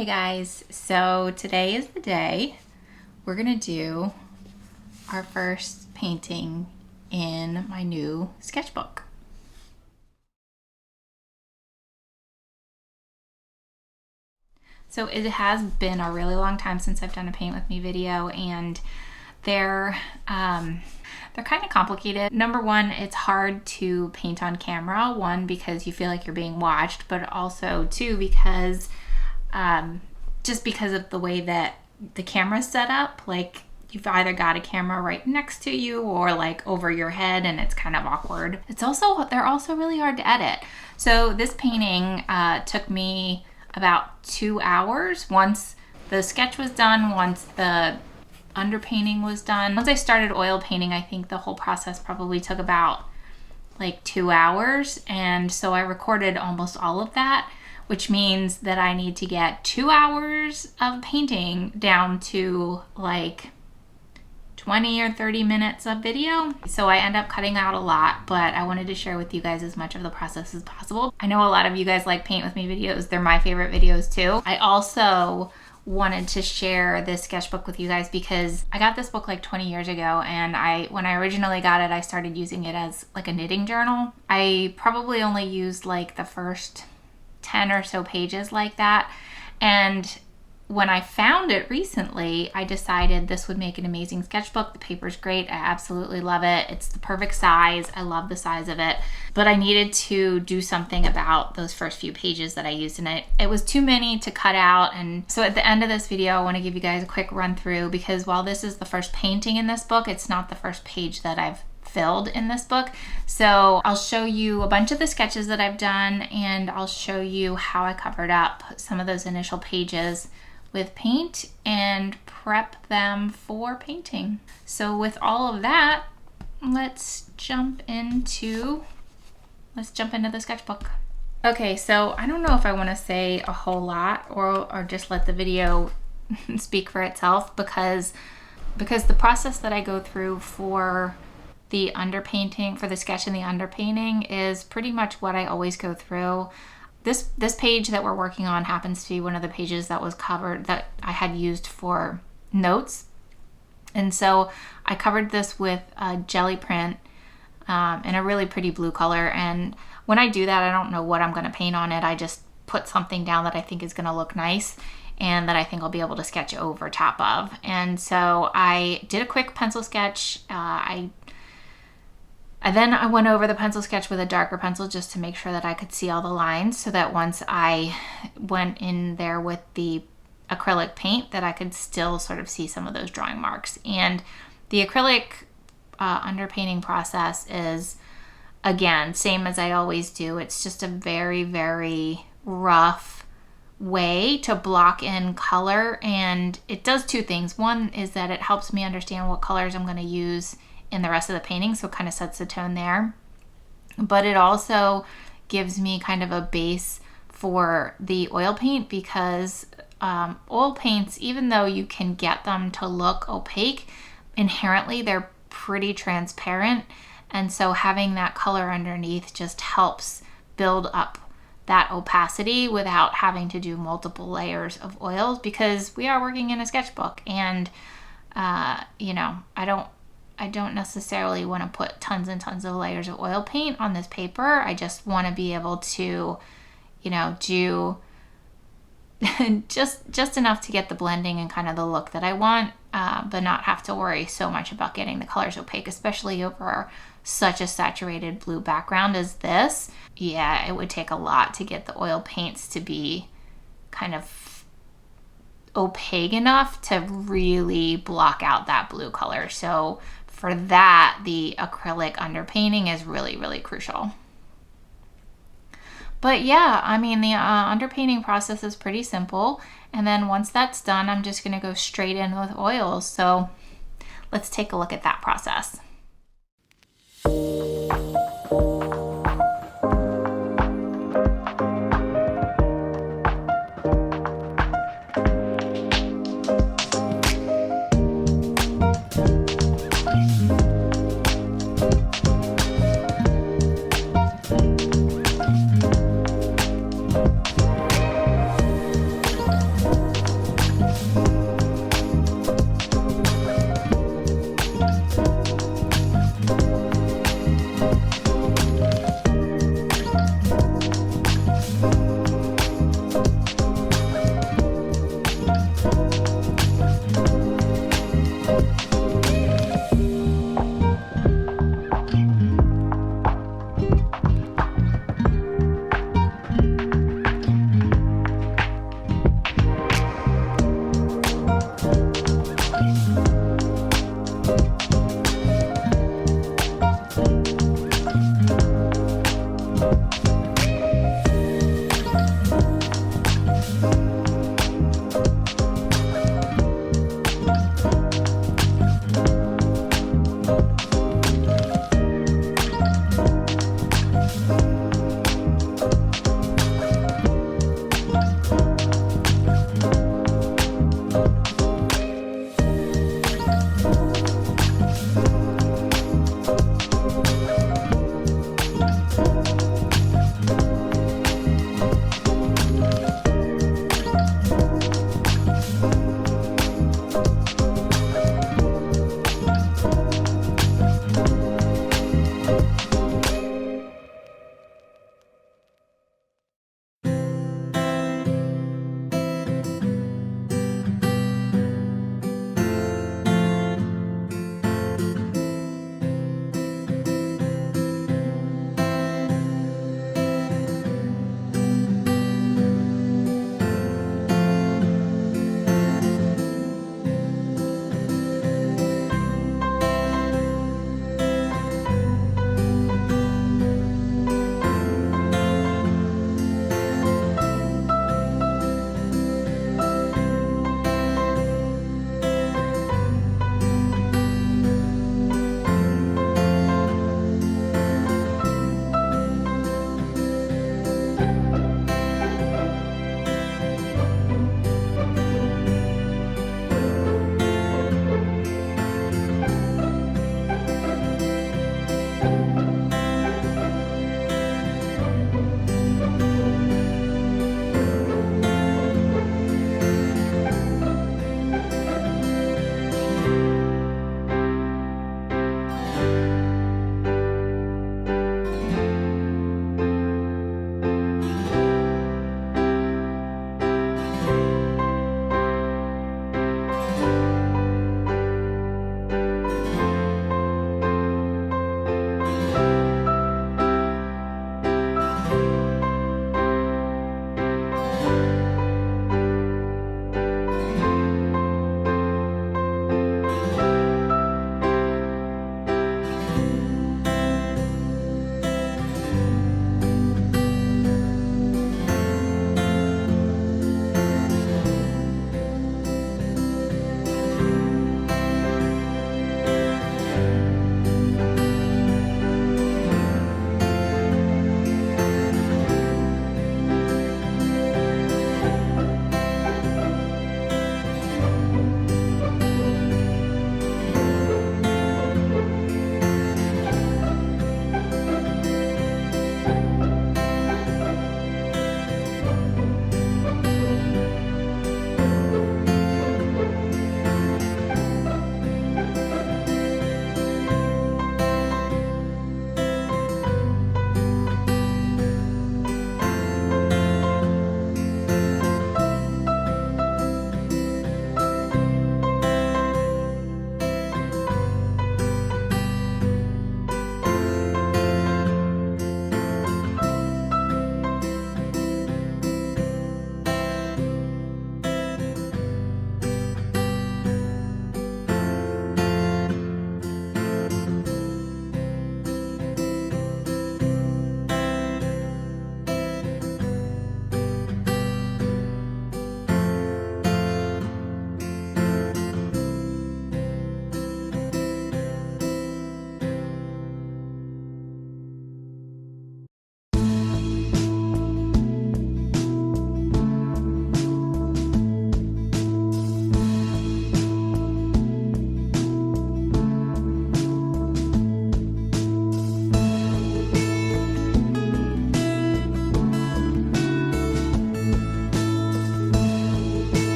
Hey guys, so today is the day we're gonna do our first painting in my new sketchbook. So it has been a really long time since I've done a paint with me video, and they're kind of complicated. Number one, it's hard to paint on camera. One, because you feel like you're being watched, but also two, because just because of the way that the camera's set up, like you've either got a camera right next to you or like over your head, and it's kind of awkward. They're also really hard to edit. So this painting took me about 2 hours once the sketch was done, once the underpainting was done. Once I started oil painting, I think the whole process probably took about like 2 hours, and so I recorded almost all of that, which means that I need to get 2 hours of painting down to like 20 or 30 minutes of video. So I end up cutting out a lot, but I wanted to share with you guys as much of the process as possible. I know a lot of you guys like paint with me videos. They're my favorite videos too. I also wanted to share this sketchbook with you guys because I got this book like 20 years ago, and when I originally got it, I started using it as like a knitting journal. I probably only used like the first 10 or so pages like that, and when I found it recently, I decided this would make an amazing sketchbook. The paper's great. I absolutely love it. It's the perfect size. I love the size of it. But I needed to do something about those first few pages that I used, and it was too many to cut out. And so at the end of this video, I want to give you guys a quick run through, because while this is the first painting in this book, it's not the first page that I've filled in this book. So I'll show you a bunch of the sketches that I've done, and I'll show you how I covered up some of those initial pages with paint and prep them for painting. So with all of that, let's jump into the sketchbook. Okay, so I don't know if I want to say a whole lot or just let the video speak for itself, because the process that I go through for the underpainting, for the sketch and the underpainting, is pretty much what I always go through. This page that we're working on happens to be one of the pages that was covered, that I had used for notes. And so I covered this with a jelly print in a really pretty blue color. And when I do that, I don't know what I'm going to paint on it. I just put something down that I think is going to look nice and that I think I'll be able to sketch over top of. And so I did a quick pencil sketch. Then I went over the pencil sketch with a darker pencil just to make sure that I could see all the lines, so that once I went in there with the acrylic paint, that I could still sort of see some of those drawing marks. And the acrylic underpainting process is, again, same as I always do. It's just a very, very rough way to block in color, and it does two things. One is that it helps me understand what colors I'm going to use in the rest of the painting, so it kind of sets the tone there. But it also gives me kind of a base for the oil paint, because oil paints, even though you can get them to look opaque, inherently they're pretty transparent, and so having that color underneath just helps build up that opacity without having to do multiple layers of oils, because we are working in a sketchbook, and I don't necessarily want to put tons and tons of layers of oil paint on this paper. I just want to be able to, do just enough to get the blending and kind of the look that I want, but not have to worry so much about getting the colors opaque, especially over such a saturated blue background as this. Yeah, it would take a lot to get the oil paints to be kind of opaque enough to really block out that blue color. So for that, the acrylic underpainting is really, really crucial. But yeah, I mean, the underpainting process is pretty simple. And then once that's done, I'm just going to go straight in with oils. So let's take a look at that process.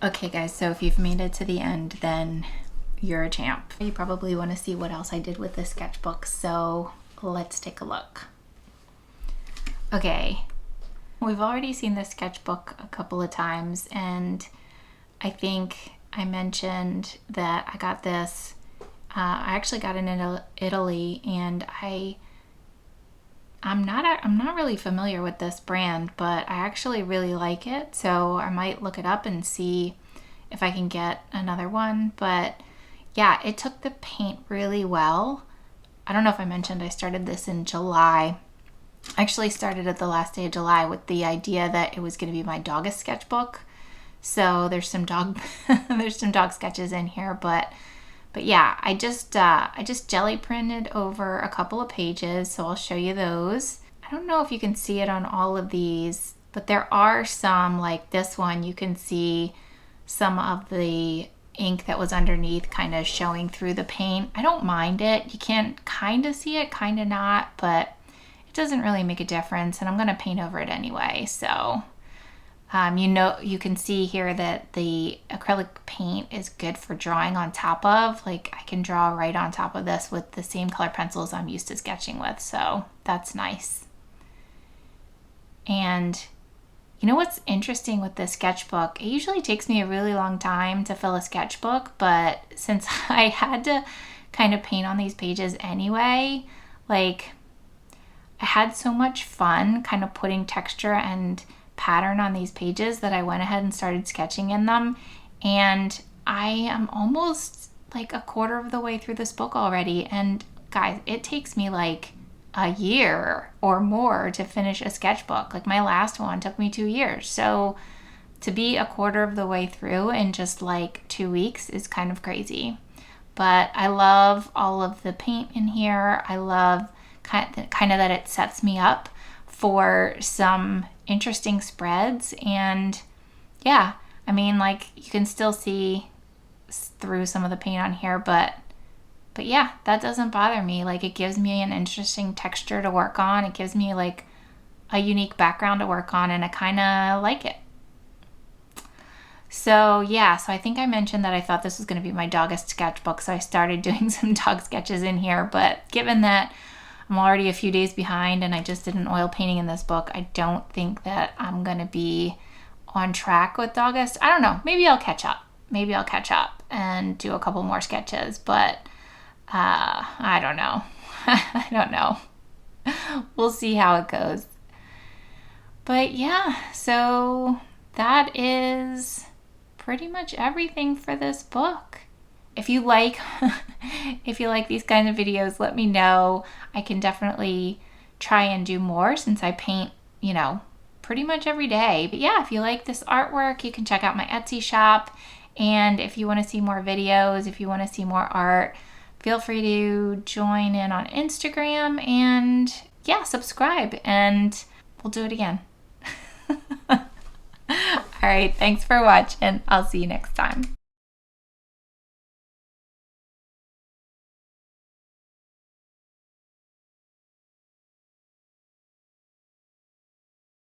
Okay guys, so if you've made it to the end, then you're a champ. You probably want to see what else I did with this sketchbook, so let's take a look. Okay, we've already seen this sketchbook a couple of times, and I think I mentioned that I got this, I actually got it in Italy, and I'm not really familiar with this brand, but I actually really like it, so I might look it up and see if I can get another one. But yeah, it took the paint really well. I don't know if I mentioned I started this in July. I actually started at the last day of July with the idea that it was going to be my dogist sketchbook. So there's some dog there's some dog sketches in here, but yeah, I just jelly printed over a couple of pages, so I'll show you those. I don't know if you can see it on all of these, but there are some, like this one, you can see some of the ink that was underneath kind of showing through the paint. I don't mind it. You can kind of see it, kind of not, but it doesn't really make a difference, and I'm going to paint over it anyway, so... you can see here that the acrylic paint is good for drawing on top of. Like, I can draw right on top of this with the same color pencils I'm used to sketching with, so that's nice. And you know what's interesting with this sketchbook? It usually takes me a really long time to fill a sketchbook, but since I had to kind of paint on these pages anyway, like, I had so much fun kind of putting texture and pattern on these pages that I went ahead and started sketching in them, and I am almost like a quarter of the way through this book already. And guys, it takes me like a year or more to finish a sketchbook. Like, my last one took me 2 years, so to be a quarter of the way through in just like 2 weeks is kind of crazy. But I love all of the paint in here. I love kind of that it sets me up for some interesting spreads. And yeah, I mean, like, you can still see through some of the paint on here, but yeah, that doesn't bother me. Like, it gives me an interesting texture to work on. It gives me like a unique background to work on, and I kind of like it. So yeah, so I think I mentioned that I thought this was going to be my dogist sketchbook, so I started doing some dog sketches in here. But given that I'm already a few days behind and I just did an oil painting in this book, I don't think that I'm going to be on track with dogist. I don't know. Maybe I'll catch up. Maybe I'll catch up and do a couple more sketches, but I don't know. I don't know. We'll see how it goes. But yeah, so that is pretty much everything for this book. If you like these kind of videos, let me know. I can definitely try and do more since I paint, pretty much every day. But yeah, if you like this artwork, you can check out my Etsy shop. And if you want to see more videos, if you want to see more art, feel free to join in on Instagram and yeah, subscribe, and we'll do it again. All right, thanks for watching. I'll see you next time.